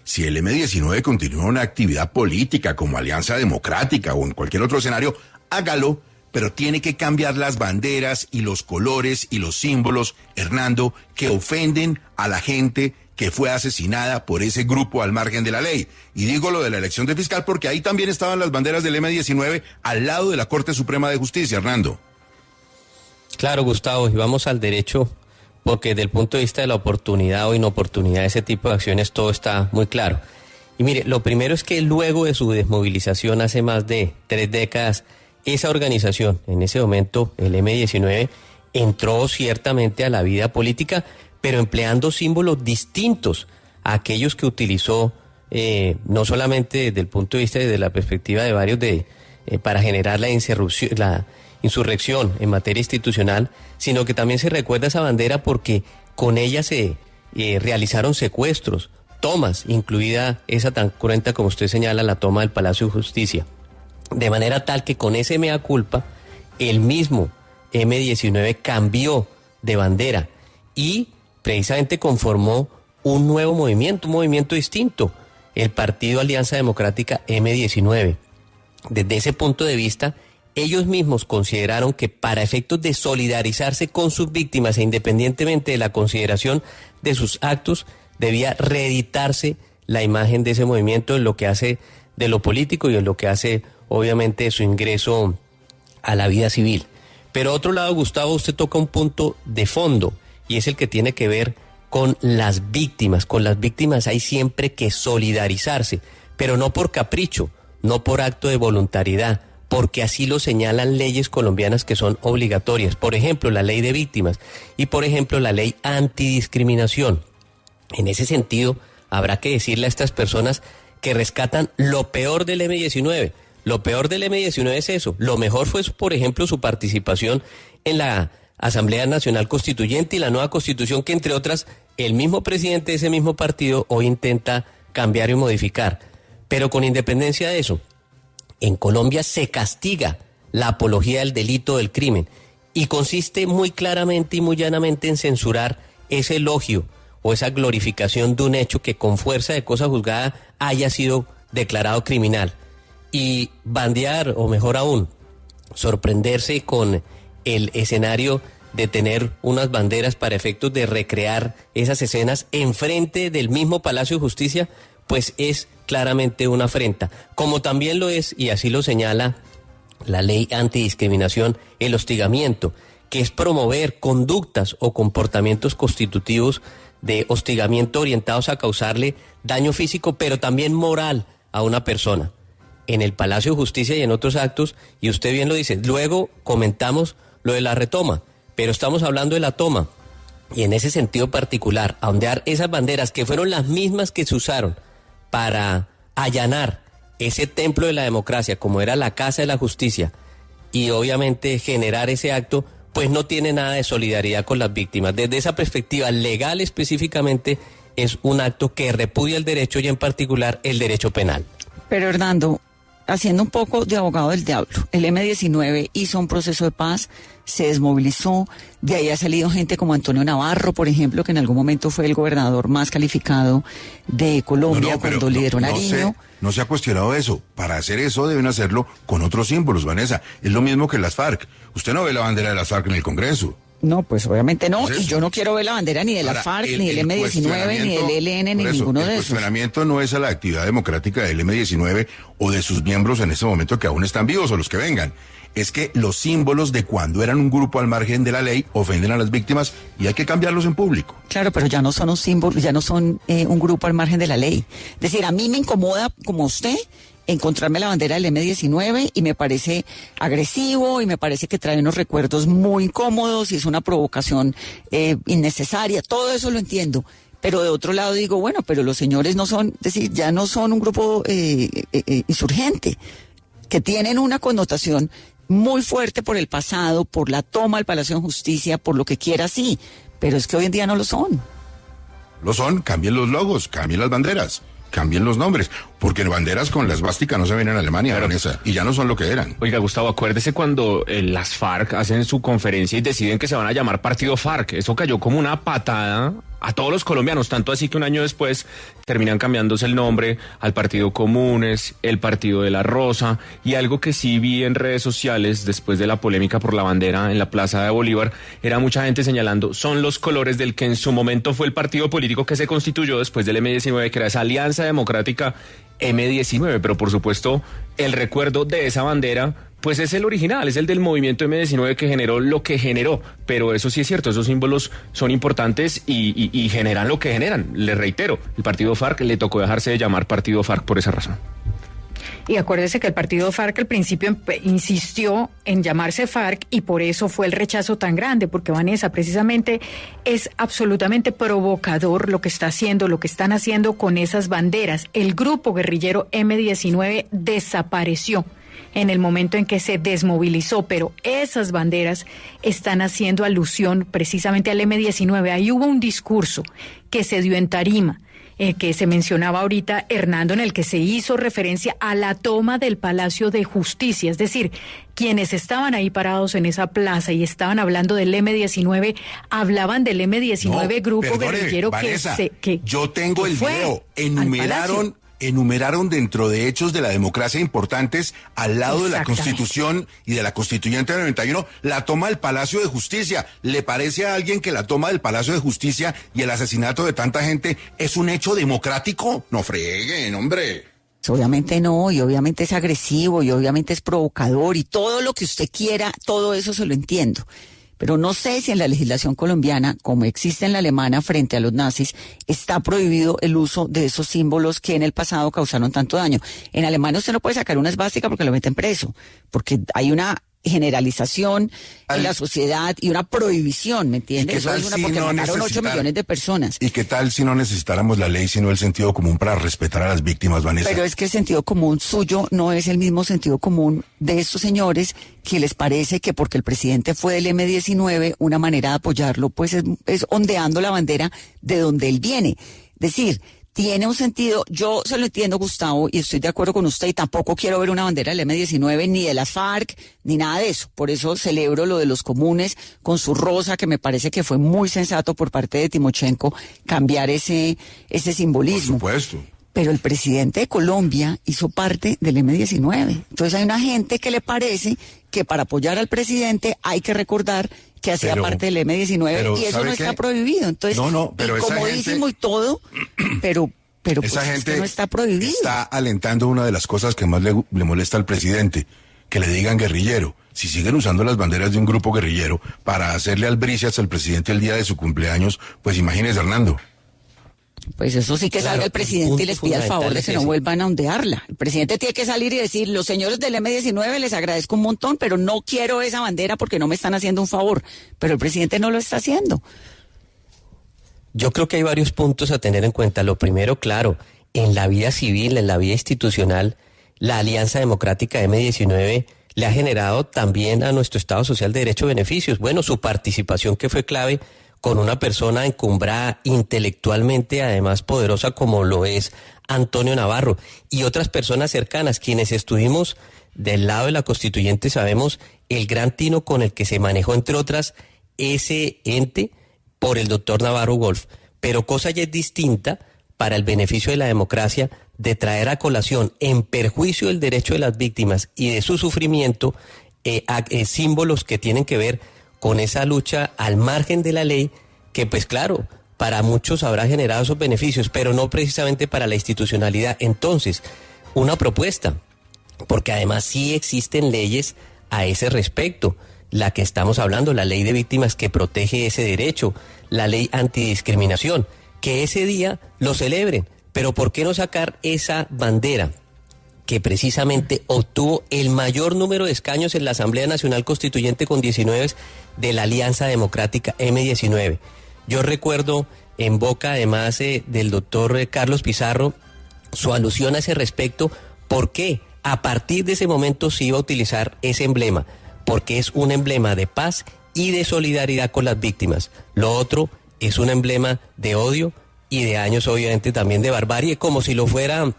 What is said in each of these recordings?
si el M-19 continúa una actividad política como Alianza Democrática o en cualquier otro escenario, hágalo, pero tiene que cambiar las banderas y los colores y los símbolos, Hernando, que ofenden a la gente que fue asesinada por ese grupo al margen de la ley. Y digo lo de la elección de fiscal porque ahí también estaban las banderas del M-19 al lado de la Corte Suprema de Justicia, Hernando. Claro, Gustavo, y vamos al derecho, porque desde el punto de vista de la oportunidad o inoportunidad de ese tipo de acciones todo está muy claro. Y mire, lo primero es que luego de su desmovilización hace más de 3 décadas, esa organización, en ese momento el M-19, entró ciertamente a la vida política, pero empleando símbolos distintos a aquellos que utilizó, no solamente desde el punto de vista y desde la perspectiva de varios para generar la insurrección en materia institucional, sino que también se recuerda esa bandera porque con ella se realizaron secuestros, tomas, incluida esa tan cruenta como usted señala, la toma del Palacio de Justicia. De manera tal que con ese mea culpa, el mismo M-19 cambió de bandera y precisamente conformó un nuevo movimiento, un movimiento distinto, el Partido Alianza Democrática M-19. Desde ese punto de vista, ellos mismos consideraron que para efectos de solidarizarse con sus víctimas e independientemente de la consideración de sus actos, debía reeditarse la imagen de ese movimiento en lo que hace de lo político y en lo que hace obviamente de su ingreso a la vida civil. Pero otro lado, Gustavo, usted toca un punto de fondo y es el que tiene que ver con las víctimas. Con las víctimas hay siempre que solidarizarse, pero no por capricho, no por acto de voluntariedad, porque así lo señalan leyes colombianas que son obligatorias. Por ejemplo, la ley de víctimas y, por ejemplo, la ley antidiscriminación. En ese sentido, habrá que decirle a estas personas que rescatan lo peor del M-19. Lo peor del M-19 es eso. Lo mejor fue, por ejemplo, su participación en la Asamblea Nacional Constituyente y la nueva Constitución que, entre otras, el mismo presidente de ese mismo partido hoy intenta cambiar y modificar. Pero con independencia de eso, en Colombia se castiga la apología del delito del crimen y consiste muy claramente y muy llanamente en censurar ese elogio o esa glorificación de un hecho que con fuerza de cosa juzgada haya sido declarado criminal. Y bandear, o mejor aún, sorprenderse con el escenario de tener unas banderas para efectos de recrear esas escenas enfrente del mismo Palacio de Justicia, pues es claramente una afrenta. Como también lo es, y así lo señala la ley antidiscriminación, el hostigamiento, que es promover conductas o comportamientos constitutivos de hostigamiento orientados a causarle daño físico, pero también moral a una persona. En el Palacio de Justicia y en otros actos, y usted bien lo dice, luego comentamos lo de la retoma, pero estamos hablando de la toma, y en ese sentido particular, a ondear esas banderas que fueron las mismas que se usaron para allanar ese templo de la democracia, como era la Casa de la Justicia, y obviamente generar ese acto, pues no tiene nada de solidaridad con las víctimas. Desde esa perspectiva legal específicamente, es un acto que repudia el derecho y en particular el derecho penal. Pero Hernando, haciendo un poco de abogado del diablo, el M-19 hizo un proceso de paz, se desmovilizó, de ahí ha salido gente como Antonio Navarro, por ejemplo, que en algún momento fue el gobernador más calificado de Colombia cuando lideró Nariño. No se ha cuestionado eso. Para hacer eso deben hacerlo con otros símbolos, Vanessa. Es lo mismo que las FARC. Usted no ve la bandera de las FARC en el Congreso. No, pues obviamente no, y yo no quiero ver la bandera ni de la FARC, ni del M-19, ni del ELN, ni ninguno de esos. El cuestionamiento no es a la actividad democrática del M-19 o de sus miembros en este momento que aún están vivos o los que vengan. Es que los símbolos de cuando eran un grupo al margen de la ley ofenden a las víctimas y hay que cambiarlos en público. Claro, pero ya no son un símbolo, ya no son un grupo al margen de la ley. Es decir, a mí me incomoda, como usted, encontrarme la bandera del M-19 y me parece agresivo y me parece que trae unos recuerdos muy incómodos y es una provocación innecesaria, todo eso lo entiendo. Pero de otro lado digo, bueno, pero los señores no son, es decir, ya no son un grupo insurgente, que tienen una connotación muy fuerte por el pasado, por la toma del Palacio de Justicia, por lo que quiera, sí, pero es que hoy en día no lo son. Lo son, cambien los logos, cambien las banderas. Cambien los nombres, porque banderas con la esvástica no se ven en Alemania, claro. Vanessa, y ya no son lo que eran. Oiga, Gustavo, acuérdese cuando las FARC hacen su conferencia y deciden que se van a llamar Partido FARC. Eso cayó como una patada a todos los colombianos, tanto así que un año después terminan cambiándose el nombre al Partido Comunes, el Partido de la Rosa, y algo que sí vi en redes sociales después de la polémica por la bandera en la Plaza de Bolívar, era mucha gente señalando, son los colores del que en su momento fue el partido político que se constituyó después del M-19, que era esa Alianza Democrática M-19, pero por supuesto el recuerdo de esa bandera pues es el original, es el del movimiento M-19 que generó lo que generó, pero eso sí es cierto, esos símbolos son importantes y generan lo que generan. Le reitero, el partido FARC le tocó dejarse de llamar partido FARC por esa razón. Y acuérdese que el partido FARC al principio insistió en llamarse FARC y por eso fue el rechazo tan grande, porque Vanessa, precisamente es absolutamente provocador lo que está haciendo, lo que están haciendo con esas banderas. El grupo guerrillero M-19 desapareció en el momento en que se desmovilizó, pero esas banderas están haciendo alusión precisamente al M-19. Ahí hubo un discurso que se dio en tarima, que se mencionaba ahorita, Hernando, en el que se hizo referencia a la toma del Palacio de Justicia, es decir, quienes estaban ahí parados en esa plaza y estaban hablando del M-19, hablaban del M-19 grupo guerrillero, Vanessa, que yo tengo el video, enumeraron dentro de hechos de la democracia importantes al lado de la Constitución y de la Constituyente del 91, la toma del Palacio de Justicia. ¿Le parece a alguien que la toma del Palacio de Justicia y el asesinato de tanta gente es un hecho democrático? No freguen, hombre. Obviamente no, y obviamente es agresivo, y obviamente es provocador, y todo lo que usted quiera, todo eso se lo entiendo. Pero no sé si en la legislación colombiana, como existe en la alemana frente a los nazis, está prohibido el uso de esos símbolos que en el pasado causaron tanto daño. En Alemania usted no puede sacar una esvástica porque lo meten preso, porque hay una generalización en la sociedad y una prohibición, ¿me entiendes? Eso es una, porque mataron 8 millones de personas. ¿Y qué tal si no necesitáramos la ley, sino el sentido común para respetar a las víctimas, Vanessa? Pero es que el sentido común suyo no es el mismo sentido común de estos señores, que les parece que porque el presidente fue del M-19, una manera de apoyarlo pues es ondeando la bandera de donde él viene. Es decir, tiene un sentido, yo se lo entiendo, Gustavo, y estoy de acuerdo con usted, y tampoco quiero ver una bandera del M-19, ni de las FARC, ni nada de eso. Por eso celebro lo de los comunes con su rosa, que me parece que fue muy sensato por parte de Timochenko cambiar ese simbolismo. Por supuesto. Pero el presidente de Colombia hizo parte del M-19. Entonces hay una gente que le parece que para apoyar al presidente hay que recordar que hacía parte del M-19 y eso no está prohibido. Entonces, pero comodísimo y todo, pero esa pues gente no está prohibido. Está alentando una de las cosas que más le molesta al presidente, que le digan guerrillero. Si siguen usando las banderas de un grupo guerrillero para hacerle albricias al presidente el día de su cumpleaños, pues imagínese, Hernando. Pues eso sí que salga el presidente y les pida el favor de que no vuelvan a ondearla. El presidente tiene que salir y decir, los señores del M-19 les agradezco un montón, pero no quiero esa bandera porque no me están haciendo un favor. Pero el presidente no lo está haciendo. Yo creo que hay varios puntos a tener en cuenta. Lo primero, claro, en la vida civil, en la vida institucional, la Alianza Democrática M-19 le ha generado también a nuestro Estado Social de Derecho beneficios. Bueno, su participación, que fue clave, con una persona encumbrada intelectualmente, además poderosa como lo es Antonio Navarro, y otras personas cercanas, quienes estuvimos del lado de la constituyente, sabemos el gran tino con el que se manejó, entre otras, ese ente por el doctor Navarro Wolf. Pero cosa ya es distinta, para el beneficio de la democracia, de traer a colación, en perjuicio del derecho de las víctimas y de su sufrimiento, símbolos que tienen que ver con esa lucha al margen de la ley, que pues claro, para muchos habrá generado esos beneficios, pero no precisamente para la institucionalidad. Entonces, una propuesta, porque además sí existen leyes a ese respecto, la que estamos hablando, la ley de víctimas que protege ese derecho, la ley antidiscriminación, que ese día lo celebren, pero ¿por qué no sacar esa bandera que precisamente obtuvo el mayor número de escaños en la Asamblea Nacional Constituyente con 19 de la Alianza Democrática M-19? Yo recuerdo en boca además del doctor Carlos Pizarro su alusión a ese respecto, porque a partir de ese momento se iba a utilizar ese emblema, porque es un emblema de paz y de solidaridad con las víctimas. Lo otro es un emblema de odio y de años obviamente también de barbarie, como si lo fuera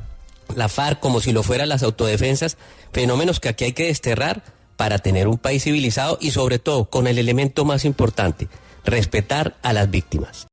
la FARC, como si lo fueran las autodefensas, fenómenos que aquí hay que desterrar para tener un país civilizado y sobre todo con el elemento más importante, respetar a las víctimas.